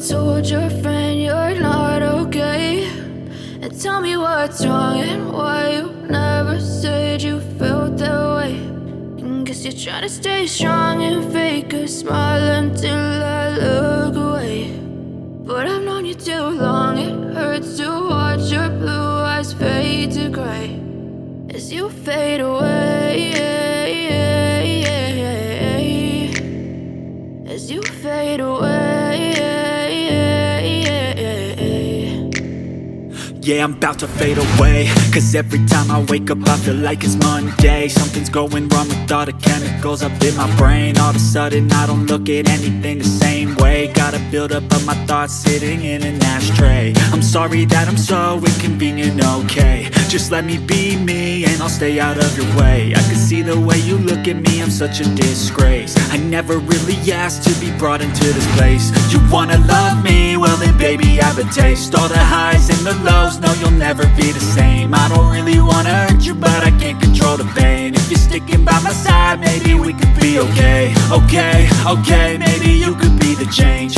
told your friend you're not okay? And tell me what's wrong and why you never said you felt that way. And guess you're trying to stay strong and fake a smile until I look away. But I've known you too long, it hurts to watch your blue eyes fade to gray as you fade away, as you fade away. Yeah, I'm about to fade away, cause every time I wake up I feel like it's Monday. Something's going wrong with all the chemicals up in my brain. All of a sudden I don't look at anything the same way. Gotta build up of my thoughts sitting in an ashtray. I'm sorry that I'm so inconvenient, okay? Just let me be me and I'll stay out of your way. I can see the way you look at me, I'm such a disgrace. I never really asked to be brought into this place. You wanna love me? Well then baby I have a taste. All the highs and the lows, no you'll never be the same. I don't really wanna hurt you but I can't control the pain. If you're sticking by my side maybe we could be okay. Okay, maybe you could be the change.